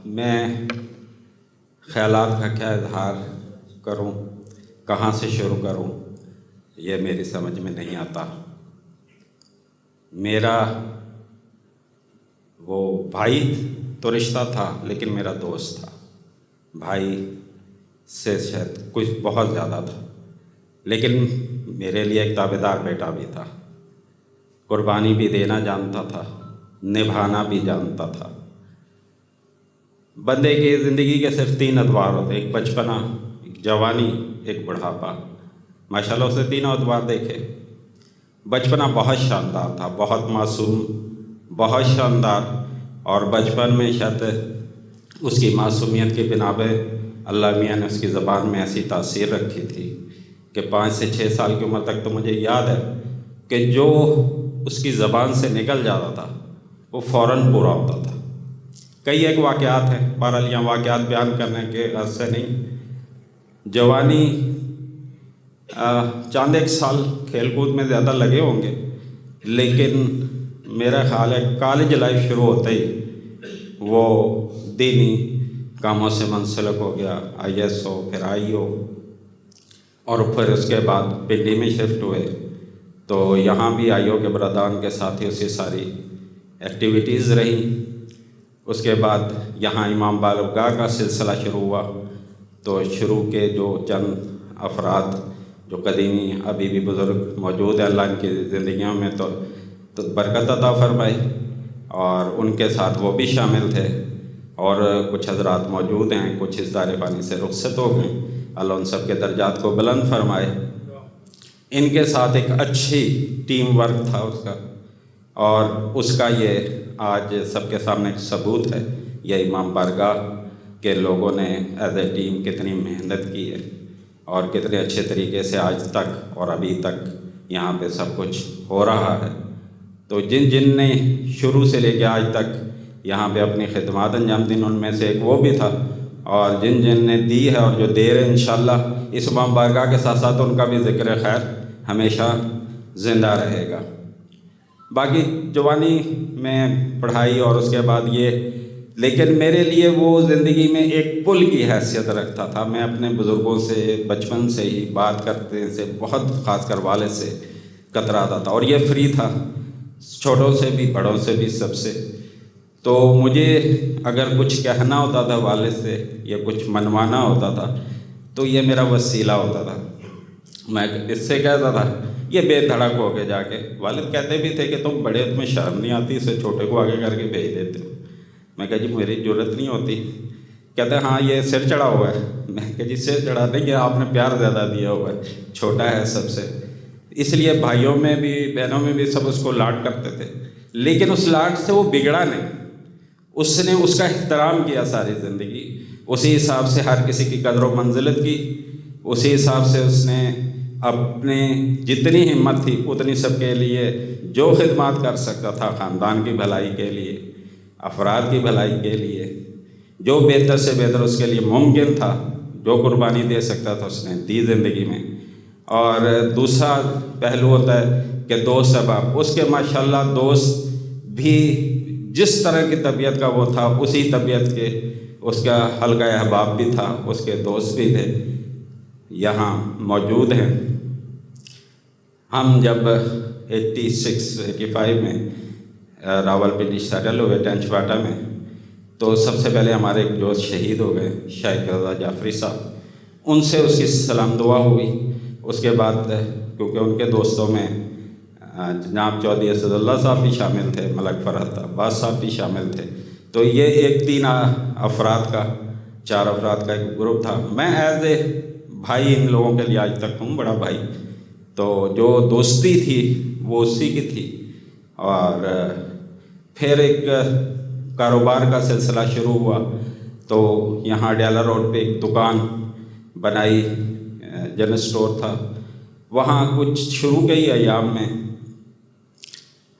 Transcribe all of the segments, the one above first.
میں خیالات کا کیا اظہار کروں، کہاں سے شروع کروں، یہ میری سمجھ میں نہیں آتا۔ میرا وہ بھائی تو رشتہ تھا، لیکن میرا دوست تھا۔ بھائی سے شاید کچھ بہت زیادہ تھا، لیکن میرے لیے ایک تابعدار بیٹا بھی تھا۔ قربانی بھی دینا جانتا تھا، نبھانا بھی جانتا تھا۔ بندے کی زندگی کے صرف 3 ادوار ہوتے، ایک بچپنا، ایک جوانی، ایک بڑھاپا۔ ماشاءاللہ اسے تینوں ادوار دیکھے۔ بچپنا بہت شاندار تھا، بہت معصوم، بہت شاندار، اور بچپن میں شاید اس کی معصومیت کی بنا پہ اللہ میاں نے اس کی زبان میں ایسی تاثیر رکھی تھی کہ 5 سے 6 سال کی عمر تک تو مجھے یاد ہے کہ جو اس کی زبان سے نکل جاتا تھا وہ فوراً پورا ہوتا تھا۔ کئی ایک واقعات ہیں، بہرحال یہاں واقعات بیان کرنے کے عرصے نہیں۔ جوانی چاند ایک سال کھیل کود میں زیادہ لگے ہوں گے، لیکن میرا خیال ہے کالج لائف شروع ہوتے ہی وہ دینی کاموں سے منسلک ہو گیا۔ IAS ہو، پھر IE ہو، اور پھر اس کے بعد پنڈی میں شفٹ ہوئے تو یہاں بھی IO کے برادران کے ساتھ ہی اسی ساری ایکٹیویٹیز رہیں۔ اس کے بعد یہاں امام بارگاہ کا سلسلہ شروع ہوا تو شروع کے جو چند افراد جو قدیمی ابھی بھی بزرگ موجود ہیں، اللہ ان کی زندگیوں میں تو برکت عطا فرمائے، اور ان کے ساتھ وہ بھی شامل تھے، اور کچھ حضرات موجود ہیں، کچھ اس دار فانی سے رخصت ہو گئے، اللہ ان سب کے درجات کو بلند فرمائے۔ ان کے ساتھ ایک اچھی ٹیم ورک تھا اس کا، اور اس کا یہ آج سب کے سامنے ایک ثبوت ہے۔ یہ امام بارگاہ کے لوگوں نے ایز اے ٹیم کتنی محنت کی ہے، اور کتنے اچھے طریقے سے آج تک اور ابھی تک یہاں پہ سب کچھ ہو رہا ہے۔ تو جن نے شروع سے لے کے آج تک یہاں پہ اپنی خدمات انجام دیں، ان میں سے ایک وہ بھی تھا، اور جن نے دی ہے اور جو دے رہے ہیں انشاءاللہ اس امام بارگاہ کے ساتھ ساتھ ان کا بھی ذکر خیر ہمیشہ زندہ رہے گا۔ باقی جوانی میں پڑھائی اور اس کے بعد یہ، لیکن میرے لیے وہ زندگی میں ایک پل کی حیثیت رکھتا تھا۔ میں اپنے بزرگوں سے بچپن سے ہی بات کرتے سے بہت، خاص کر والد سے کتراتا تھا، اور یہ فری تھا، چھوٹوں سے بھی بڑوں سے بھی سب سے۔ تو مجھے اگر کچھ کہنا ہوتا تھا والد سے یا کچھ منوانا ہوتا تھا تو یہ میرا وسیلہ ہوتا تھا۔ میں اس سے کہتا تھا، یہ بے دھڑک ہو کے جا کے والد کہتے بھی تھے کہ تم بڑے، تمہیں شرم نہیں آتی، اسے چھوٹے کو آگے کر کے بھیج دیتے ہو۔ میں کہا جی میری ضرورت نہیں ہوتی۔ کہتے ہاں یہ سر چڑھا ہوا ہے۔ میں کہا جی سر چڑھا نہیں ہے، آپ نے پیار زیادہ دیا ہوا ہے، چھوٹا ہے سب سے، اس لیے بھائیوں میں بھی بہنوں میں بھی سب اس کو لاڈ کرتے تھے، لیکن اس لاڈ سے وہ بگڑا نہیں۔ اس نے اس کا احترام کیا ساری زندگی، اسی حساب سے ہر کسی کی قدر و منزلت کی، اسی حساب سے اس نے اپنے جتنی ہمت تھی اتنی سب کے لیے جو خدمات کر سکتا تھا، خاندان کی بھلائی کے لیے، افراد کی بھلائی کے لیے، جو بہتر سے بہتر اس کے لیے ممکن تھا، جو قربانی دے سکتا تھا اس نے دی زندگی میں۔ اور دوسرا پہلو ہوتا ہے کہ دوست احباب، اس کے ماشاءاللہ دوست بھی جس طرح کی طبیعت کا وہ تھا اسی طبیعت کے اس کا حلقہ احباب بھی تھا، اس کے دوست بھی تھے، یہاں موجود ہیں۔ ہم جب 85 میں راولپنڈی سیٹل ہوئے ٹینچ باٹا میں، تو سب سے پہلے ہمارے ایک دوست شہید ہو گئے، شیخ رضا جعفری صاحب، ان سے اس کی سلام دعا ہوئی۔ اس کے بعد کیونکہ ان کے دوستوں میں جناب چودھری اسد اللہ صاحب بھی شامل تھے، ملک فرحت عباس صاحب بھی شامل تھے، تو یہ ایک 3 افراد کا، 4 افراد کا ایک گروپ تھا۔ میں ایز اے بھائی ان لوگوں کے لیے آج تک ہوں، بڑا بھائی، تو جو دوستی تھی وہ اسی کی تھی۔ اور پھر ایک کاروبار کا سلسلہ شروع ہوا، تو یہاں ڈیالر روڈ پہ ایک دکان بنائی، جنرل اسٹور تھا وہاں۔ کچھ شروع کے ہی ایام میں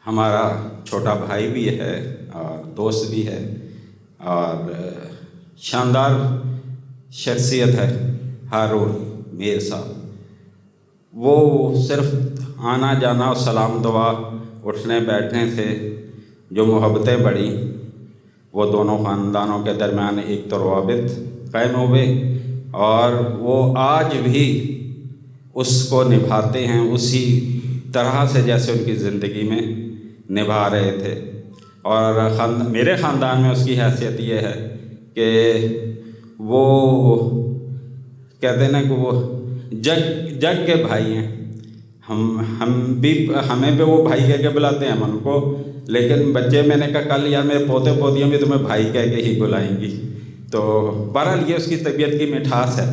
ہمارا چھوٹا بھائی بھی ہے اور دوست بھی ہے، اور شاندار شخصیت ہے ہارون میر صاحب۔ وہ صرف آنا جانا اور سلام دعا، اٹھنے بیٹھنے سے جو محبتیں بڑھیں وہ دونوں خاندانوں کے درمیان ایک تو روابط قائم ہوئے، اور وہ آج بھی اس کو نبھاتے ہیں اسی طرح سے جیسے ان کی زندگی میں نبھا رہے تھے۔ اور میرے خاندان میں اس کی حیثیت یہ ہے کہ وہ کہتے ہیں نا کہ وہ جگ کے بھائی ہیں، ہمیں بھی وہ بھائی کہہ کے بلاتے ہیں ہم ان کو، لیکن بچے میں نے کہا کل یار میرے پوتے پوتیاں بھی تمہیں بھائی کہہ کے ہی بلائیں گی۔ تو بہرحال یہ اس کی طبیعت کی مٹھاس ہے۔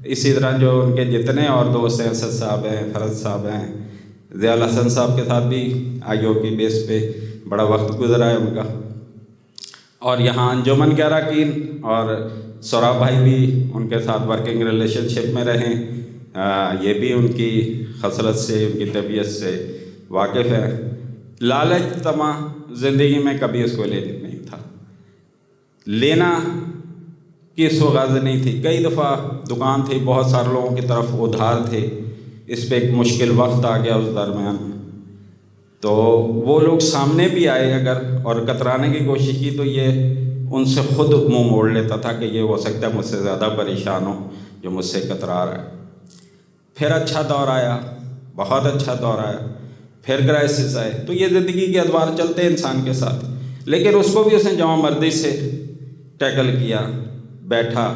اسی طرح جو ان کے جتنے اور دوست ہیں، اسد صاحب ہیں، فرد صاحب ہیں، ضیاء الحسن صاحب کے ساتھ بھی IOP بیس پہ بڑا وقت گزرا ہے ان کا، اور یہاں انجمن کے اراکین اور سوراب بھائی بھی ان کے ساتھ ورکنگ ریلیشن شپ میں رہیں، یہ بھی ان کی خصلت سے، ان کی طبیعت سے واقف ہے۔ لالچ طمع زندگی میں کبھی اس کو نہیں تھا، لینا کی اس کو غرض نہیں تھی۔ کئی دفعہ دکان تھی، بہت سارے لوگوں کی طرف ادھار تھے، اس پہ ایک مشکل وقت آ گیا اس درمیان، تو وہ لوگ سامنے بھی آئے اگر اور کترانے کی کوشش کی تو یہ ان سے خود منہ موڑ لیتا تھا کہ یہ ہو سکتا ہے مجھ سے زیادہ پریشان ہو جو مجھ سے کترا رہا ہے۔ پھر اچھا دور آیا، بہت اچھا دور آیا، پھر کرائسس آئے، تو یہ زندگی کے ادوار چلتے ہیں انسان کے ساتھ، لیکن اس کو بھی اس نے جوان مردی سے ٹیکل کیا، بیٹھا،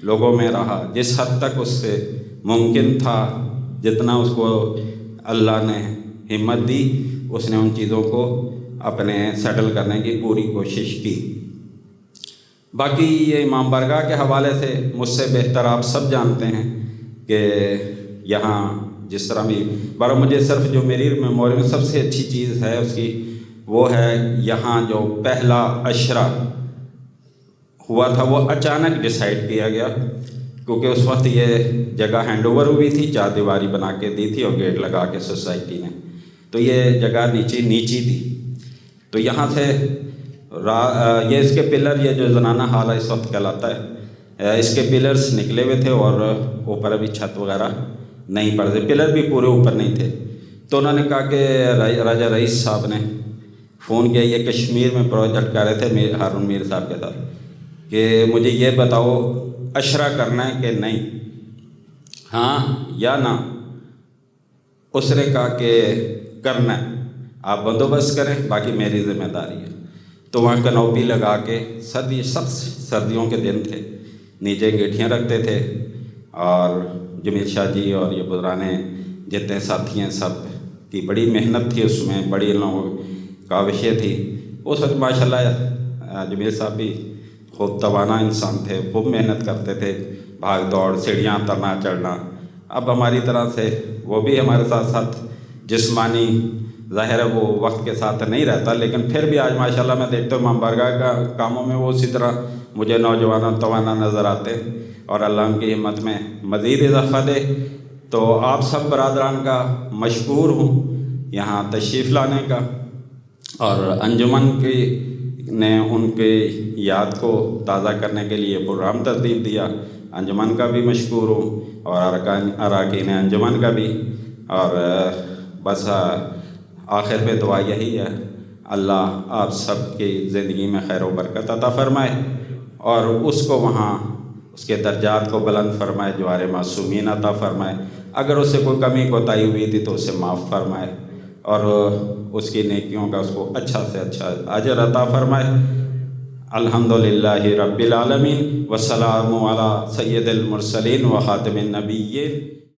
لوگوں میں رہا، جس حد تک اس سے ممکن تھا، جتنا اس کو اللہ نے ہمت دی، اس نے ان چیزوں کو اپنے سیٹل کرنے کی پوری کوشش کی۔ باقی یہ امام بارگاہ کے حوالے سے مجھ سے بہتر آپ سب جانتے ہیں کہ یہاں جس طرح بھی مجھے صرف جو میری میموری میں سب سے اچھی چیز ہے اس کی وہ ہے یہاں جو پہلا عشرہ ہوا تھا وہ اچانک ڈیسائیڈ کیا گیا، کیونکہ اس وقت یہ جگہ ہینڈ اوور ہوئی تھی، 4 دیواری بنا کے دی تھی اور گیٹ لگا کے سوسائٹی نے، تو یہ جگہ نیچی تھی، تو یہاں سے یہ اس کے پلر، یہ جو زنانہ حال ہے اس وقت کہلاتا ہے، اس کے پلرز نکلے ہوئے تھے اور اوپر ابھی چھت وغیرہ نہیں پڑے تھے، پلر بھی پورے اوپر نہیں تھے، تو انہوں نے کہا کہ راجہ رئیس صاحب نے فون کیا، یہ کشمیر میں پروجیکٹ کر رہے تھے ہارون میر صاحب کے ساتھ، کہ مجھے یہ بتاؤ عشرہ کرنا ہے کہ نہیں، ہاں یا نہ۔ اس نے کہا کہ کرنا ہے، آپ بندوبست کریں، باقی میری ذمہ داری ہے۔ تو وہاں کنوپی لگا کے سخت سردیوں کے دن تھے، نیچے انگیٹھیاں رکھتے تھے، اور جمیل شاہ جی اور یہ بزرگان جتنے ساتھی ہیں سب کی بڑی محنت تھی، اس میں بڑی لوگوں کاوشیں تھی۔ اس وقت ماشاءاللہ جمیل صاحب بھی خوب توانا انسان تھے، خوب محنت کرتے تھے، بھاگ دوڑ، سیڑھیاں اترنا چڑھنا۔ اب ہماری طرح سے وہ بھی ہمارے ساتھ ساتھ جسمانی، ظاہر ہے وہ وقت کے ساتھ نہیں رہتا، لیکن پھر بھی آج ماشاءاللہ میں دیکھتا ہوں امام بارگاہ کا کاموں میں وہ اسی طرح مجھے نوجوان توانا نظر آتے ہیں، اور اللہ ان کی ہمت میں مزید اضافہ دے۔ تو آپ سب برادران کا مشکور ہوں یہاں تشریف لانے کا، اور انجمن کی نے ان کے یاد کو تازہ کرنے کے لیے پروگرام ترتیب دیا، انجمن کا بھی مشکور ہوں اور اراکین انجمن کا بھی، اور بس آخر پہ دعا یہی ہے، اللہ آپ سب کی زندگی میں خیر و برکت عطا فرمائے، اور اس کو وہاں اس کے درجات کو بلند فرمائے، جوار معصومین عطا فرمائے، اگر اس سے کوئی کمی کوتاہی ہوئی تھی تو اسے معاف فرمائے، اور اس کی نیکیوں کا اس کو اچھا سے اچھا اجر عطا فرمائے۔ الحمدللہ رب العالمین، والسلام علی سید المرسلین و خاتم النبیین۔